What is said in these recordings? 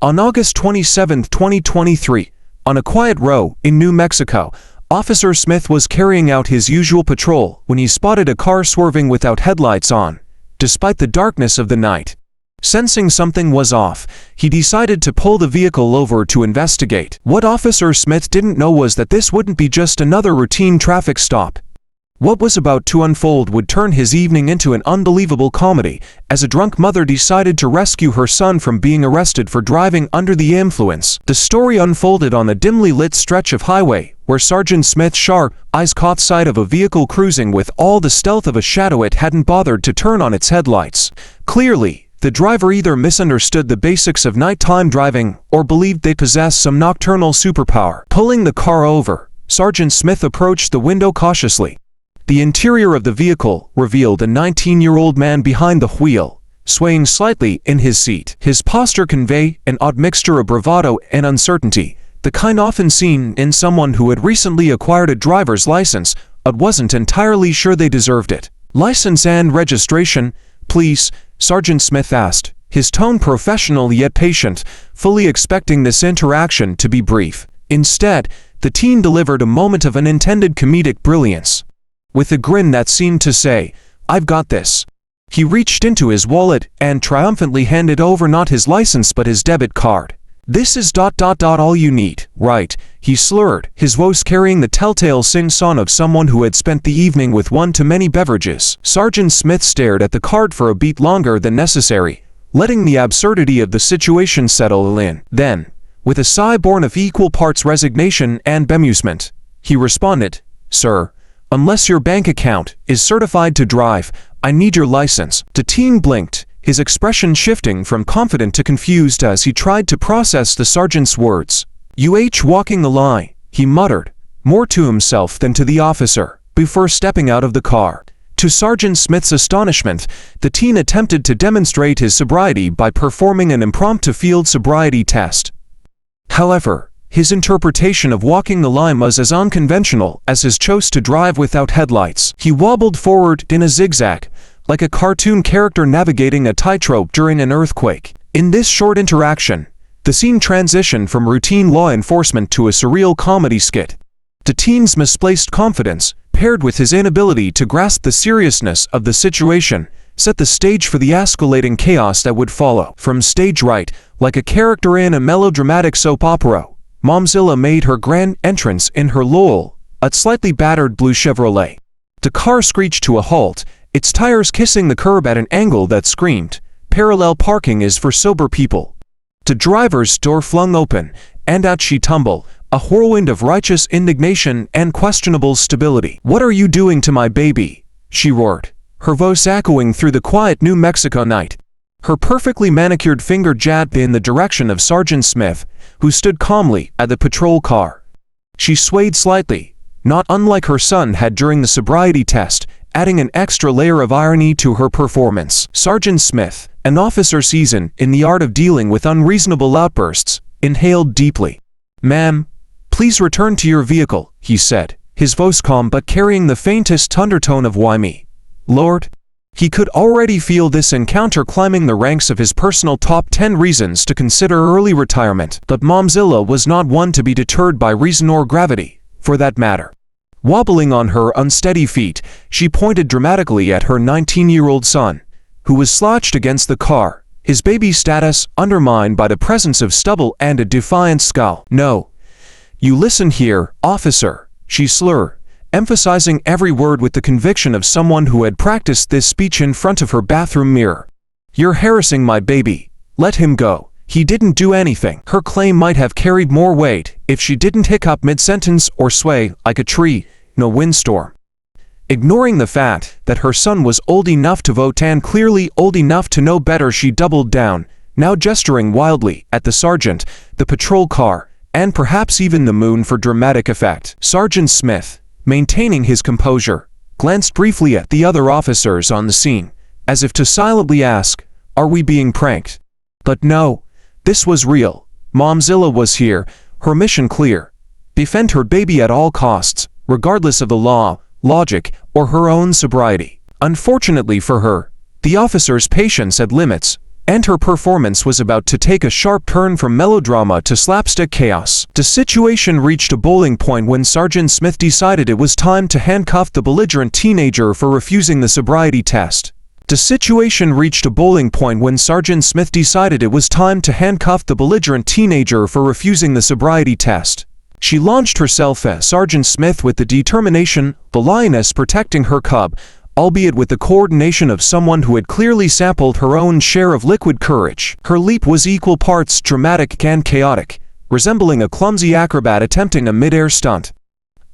On August 27, 2023, on a quiet road in New Mexico, Officer Smith was carrying out his usual patrol when he spotted a car swerving without headlights on, despite the darkness of the night. Sensing something was off, he decided to pull the vehicle over to investigate. What Officer Smith didn't know was that this wouldn't be just another routine traffic stop. What was about to unfold would turn his evening into an unbelievable comedy, as a drunk mother decided to rescue her son from being arrested for driving under the influence. The story unfolded on a dimly lit stretch of highway, where Sergeant Smith's sharp eyes caught sight of a vehicle cruising with all the stealth of a shadow. It hadn't bothered to turn on its headlights. Clearly, the driver either misunderstood the basics of nighttime driving or believed they possessed some nocturnal superpower. Pulling the car over, Sergeant Smith approached the window cautiously. The interior of the vehicle revealed a 19-year-old man behind the wheel, swaying slightly in his seat. His posture conveyed an odd mixture of bravado and uncertainty, the kind often seen in someone who had recently acquired a driver's license but wasn't entirely sure they deserved it. "License and registration, please," Sergeant Smith asked, his tone professional yet patient, fully expecting this interaction to be brief. Instead, the teen delivered a moment of unintended comedic brilliance. With a grin that seemed to say, "I've got this." He reached into his wallet and triumphantly handed over not his license but his debit card. "This is ... all you need, right?" he slurred, his voice carrying the telltale sing-song of someone who had spent the evening with one too many beverages. Sergeant Smith stared at the card for a beat longer than necessary, letting the absurdity of the situation settle in. Then, with a sigh born of equal parts resignation and bemusement, he responded, "Sir, unless your bank account is certified to drive, I need your license." The teen blinked, his expression shifting from confident to confused as he tried to process the sergeant's words. Walking the line," he muttered, more to himself than to the officer, before stepping out of the car. To Sergeant Smith's astonishment, the teen attempted to demonstrate his sobriety by performing an impromptu field sobriety test. However, his interpretation of walking the line was as unconventional as his choice to drive without headlights. He wobbled forward in a zigzag, like a cartoon character navigating a tightrope during an earthquake. In this short interaction, the scene transitioned from routine law enforcement to a surreal comedy skit. The teen's misplaced confidence, paired with his inability to grasp the seriousness of the situation, set the stage for the escalating chaos that would follow. From stage right, like a character in a melodramatic soap opera, Momzilla made her grand entrance in her Lowell, a slightly battered blue Chevrolet. The car screeched to a halt, its tires kissing the curb at an angle that screamed, "Parallel parking is for sober people." The driver's door flung open, and out she tumbled, a whirlwind of righteous indignation and questionable stability. "What are you doing to my baby?" she roared, her voice echoing through the quiet New Mexico night. Her perfectly manicured finger jabbed in the direction of Sergeant Smith, who stood calmly at the patrol car. She swayed slightly, not unlike her son had during the sobriety test, adding an extra layer of irony to her performance. Sergeant Smith, an officer seasoned in the art of dealing with unreasonable outbursts, inhaled deeply. "Ma'am, please return to your vehicle," he said, his voice calm but carrying the faintest undertone of "Why me, Lord?" He could already feel this encounter climbing the ranks of his personal top 10 reasons to consider early retirement. But Momzilla was not one to be deterred by reason or gravity, for that matter. Wobbling on her unsteady feet, she pointed dramatically at her 19-year-old son, who was slouched against the car, his baby status undermined by the presence of stubble and a defiant scowl. "No. You listen here, officer," she slurred, emphasizing every word with the conviction of someone who had practiced this speech in front of her bathroom mirror. "You're harassing my baby. Let him go. He didn't do anything." Her claim might have carried more weight if she didn't hiccup mid-sentence or sway like a tree in a windstorm. Ignoring the fact that her son was old enough to vote and clearly old enough to know better, she doubled down, now gesturing wildly at the sergeant, the patrol car, and perhaps even the moon for dramatic effect. Sergeant Smith, maintaining his composure, glanced briefly at the other officers on the scene, as if to silently ask, "Are we being pranked?" But no, this was real. Momzilla was here, her mission clear: defend her baby at all costs, regardless of the law, logic, or her own sobriety. Unfortunately for her, the officer's patience had limits, and her performance was about to take a sharp turn from melodrama to slapstick chaos. The situation reached a boiling point when Sergeant Smith decided it was time to handcuff the belligerent teenager for refusing the sobriety test. The situation reached a boiling point when Sergeant Smith decided it was time to handcuff the belligerent teenager for refusing the sobriety test. She launched herself at Sergeant Smith with the determination, the lioness protecting her cub, albeit with the coordination of someone who had clearly sampled her own share of liquid courage. Her leap was equal parts dramatic and chaotic, resembling a clumsy acrobat attempting a mid-air stunt.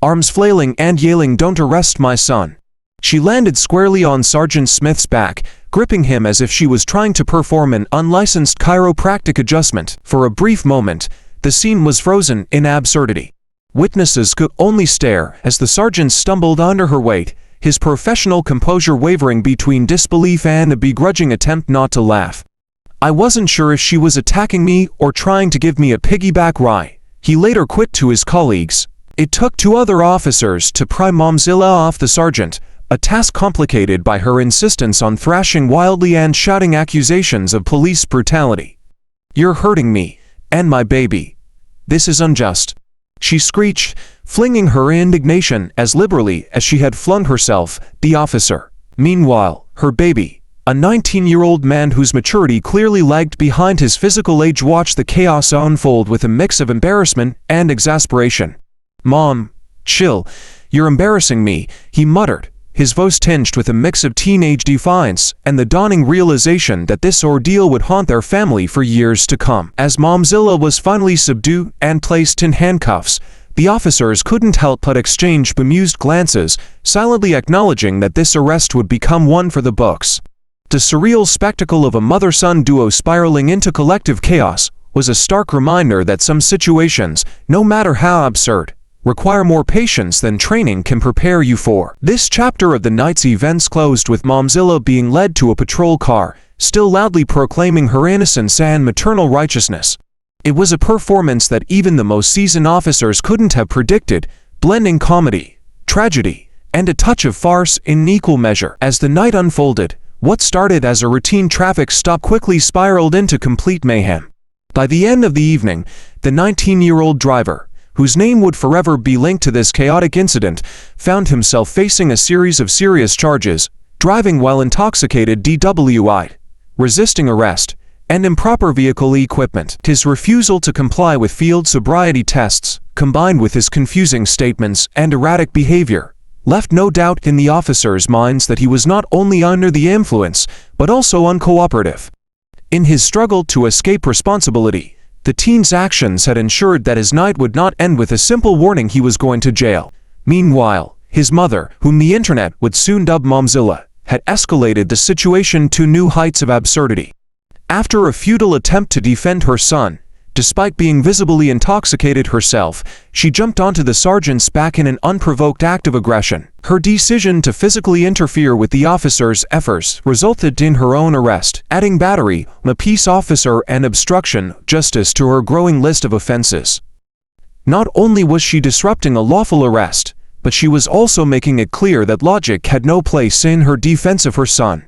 Arms flailing and yelling, "Don't arrest my son." She landed squarely on Sergeant Smith's back, gripping him as if she was trying to perform an unlicensed chiropractic adjustment. For a brief moment, the scene was frozen in absurdity. Witnesses could only stare as the sergeant stumbled under her weight, his professional composure wavering between disbelief and a begrudging attempt not to laugh. "I wasn't sure if she was attacking me or trying to give me a piggyback ride," he later quipped to his colleagues. It took 2 other officers to pry Momzilla off the sergeant, a task complicated by her insistence on thrashing wildly and shouting accusations of police brutality. "You're hurting me, and my baby. This is unjust," she screeched, flinging her indignation as liberally as she had flung herself, the officer. Meanwhile, her baby, a 19-year-old man whose maturity clearly lagged behind his physical age, watched the chaos unfold with a mix of embarrassment and exasperation. "Mom, chill. You're embarrassing me," he muttered, his voice tinged with a mix of teenage defiance and the dawning realization that this ordeal would haunt their family for years to come. As Momzilla was finally subdued and placed in handcuffs, the officers couldn't help but exchange bemused glances, silently acknowledging that this arrest would become one for the books. The surreal spectacle of a mother-son duo spiraling into collective chaos was a stark reminder that some situations, no matter how absurd, require more patience than training can prepare you for. This chapter of the night's events closed with Momzilla being led to a patrol car, still loudly proclaiming her innocence and maternal righteousness. It was a performance that even the most seasoned officers couldn't have predicted, blending comedy, tragedy, and a touch of farce in equal measure. As the night unfolded, what started as a routine traffic stop quickly spiraled into complete mayhem. By the end of the evening, the 19-year-old driver, whose name would forever be linked to this chaotic incident, found himself facing a series of serious charges: driving while intoxicated DUI, resisting arrest, and improper vehicle equipment. His refusal to comply with field sobriety tests, combined with his confusing statements and erratic behavior, left no doubt in the officers' minds that he was not only under the influence, but also uncooperative. In his struggle to escape responsibility, the teen's actions had ensured that his night would not end with a simple warning he was going to jail. Meanwhile, his mother, whom the internet would soon dub Momzilla, had escalated the situation to new heights of absurdity. After a futile attempt to defend her son, despite being visibly intoxicated herself, she jumped onto the sergeant's back in an unprovoked act of aggression. Her decision to physically interfere with the officer's efforts resulted in her own arrest, adding battery, a peace officer, and obstruction of justice to her growing list of offenses. Not only was she disrupting a lawful arrest, but she was also making it clear that logic had no place in her defense of her son.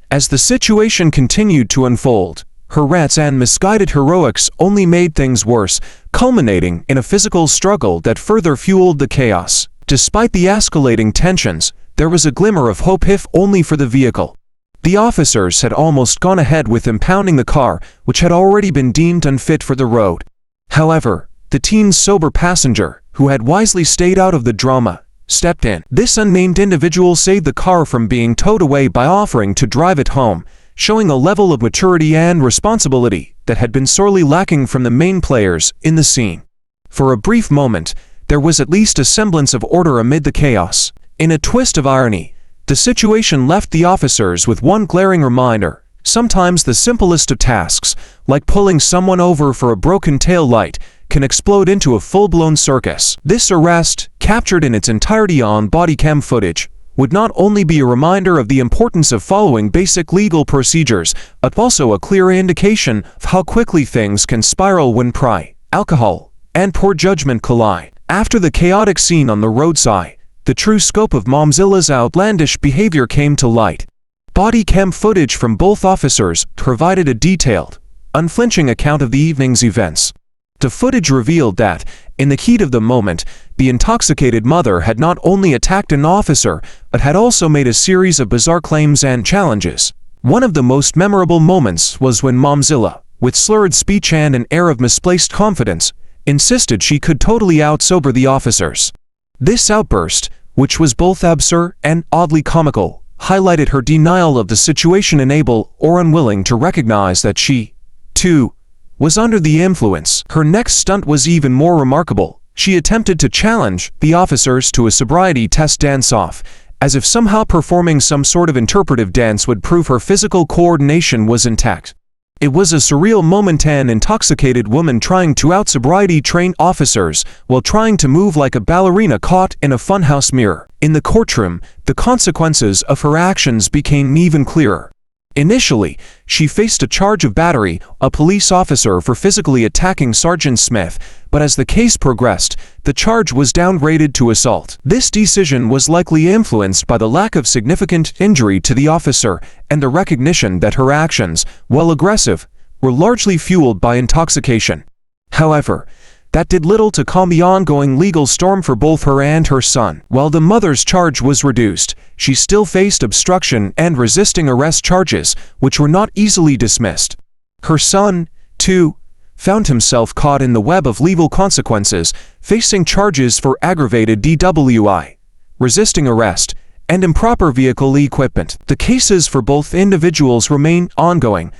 As the situation continued to unfold, her rants and misguided heroics only made things worse, culminating in a physical struggle that further fueled the chaos. Despite the escalating tensions, there was a glimmer of hope, if only for the vehicle. The officers had almost gone ahead with impounding the car, which had already been deemed unfit for the road. However, the teen's sober passenger, who had wisely stayed out of the drama, stepped in. This unnamed individual saved the car from being towed away by offering to drive it home, showing a level of maturity and responsibility that had been sorely lacking from the main players in the scene. For a brief moment, there was at least a semblance of order amid the chaos. In a twist of irony, the situation left the officers with one glaring reminder: sometimes the simplest of tasks, like pulling someone over for a broken tail light, can explode into a full-blown circus. This arrest, captured in its entirety on body cam footage, would not only be a reminder of the importance of following basic legal procedures, but also a clear indication of how quickly things can spiral when pride, alcohol, and poor judgment collide. After the chaotic scene on the roadside, the true scope of Momzilla's outlandish behavior came to light. Body cam footage from both officers provided a detailed, unflinching account of the evening's events. The footage revealed that, in the heat of the moment, the intoxicated mother had not only attacked an officer, but had also made a series of bizarre claims and challenges. One of the most memorable moments was when Momzilla, with slurred speech and an air of misplaced confidence, insisted she could totally out-sober the officers. This outburst, which was both absurd and oddly comical, highlighted her denial of the situation, unable or unwilling to recognize that she, too, was under the influence. Her next stunt was even more remarkable. She attempted to challenge the officers to a sobriety test dance-off, as if somehow performing some sort of interpretive dance would prove her physical coordination was intact. It was a surreal moment, an intoxicated woman trying to out-sobriety trained officers while trying to move like a ballerina caught in a funhouse mirror. In the courtroom, the consequences of her actions became even clearer. Initially, she faced a charge of battery a police officer for physically attacking Sergeant Smith, but as the case progressed, the charge was downgraded to assault. This decision was likely influenced by the lack of significant injury to the officer and the recognition that her actions, while aggressive, were largely fueled by intoxication. However, that did little to calm the ongoing legal storm for both her and her son. While the mother's charge was reduced, she still faced obstruction and resisting arrest charges, which were not easily dismissed. Her son, too, found himself caught in the web of legal consequences, facing charges for aggravated DUI, resisting arrest, and improper vehicle equipment. The cases for both individuals remain ongoing,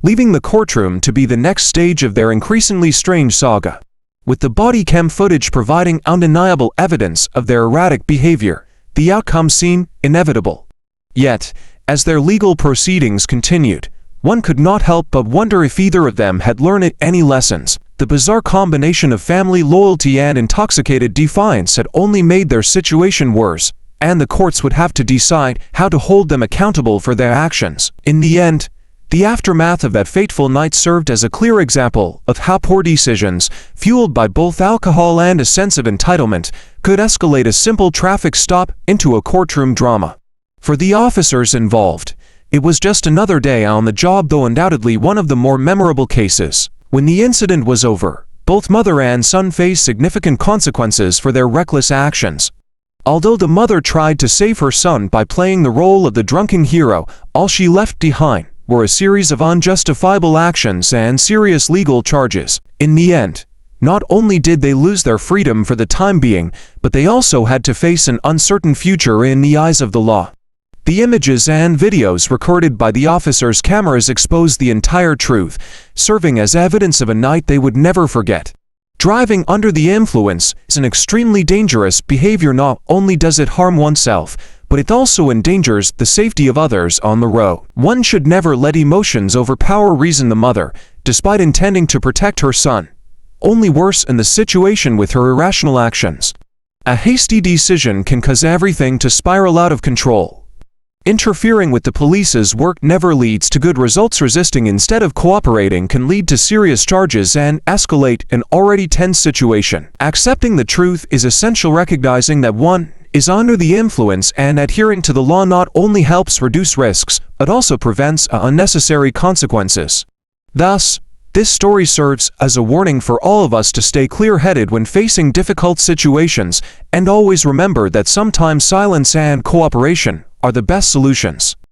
leaving the courtroom to be the next stage of their increasingly strange saga. With the body cam footage providing undeniable evidence of their erratic behavior, the outcome seemed inevitable. Yet, as their legal proceedings continued, one could not help but wonder if either of them had learned any lessons. The bizarre combination of family loyalty and intoxicated defiance had only made their situation worse, and the courts would have to decide how to hold them accountable for their actions. In the end, the aftermath of that fateful night served as a clear example of how poor decisions, fueled by both alcohol and a sense of entitlement, could escalate a simple traffic stop into a courtroom drama. For the officers involved, it was just another day on the job, though undoubtedly one of the more memorable cases. When the incident was over, both mother and son faced significant consequences for their reckless actions. Although the mother tried to save her son by playing the role of the drunken hero, all she left behind were a series of unjustifiable actions and serious legal charges. In the end, not only did they lose their freedom for the time being, but they also had to face an uncertain future in the eyes of the law. The images and videos recorded by the officers' cameras exposed the entire truth, serving as evidence of a night they would never forget. Driving under the influence is an extremely dangerous behavior. Not only does it harm oneself, but it also endangers the safety of others on the road. One should never let emotions overpower reason. The mother, despite intending to protect her son, only worsened the situation with her irrational actions. A hasty decision can cause everything to spiral out of control. Interfering with the police's work never leads to good results. Resisting instead of cooperating can lead to serious charges and escalate an already tense situation. Accepting the truth is essential. Recognizing that one is under the influence and adhering to the law not only helps reduce risks, but also prevents unnecessary consequences. Thus, this story serves as a warning for all of us to stay clear-headed when facing difficult situations, and always remember that sometimes silence and cooperation are the best solutions.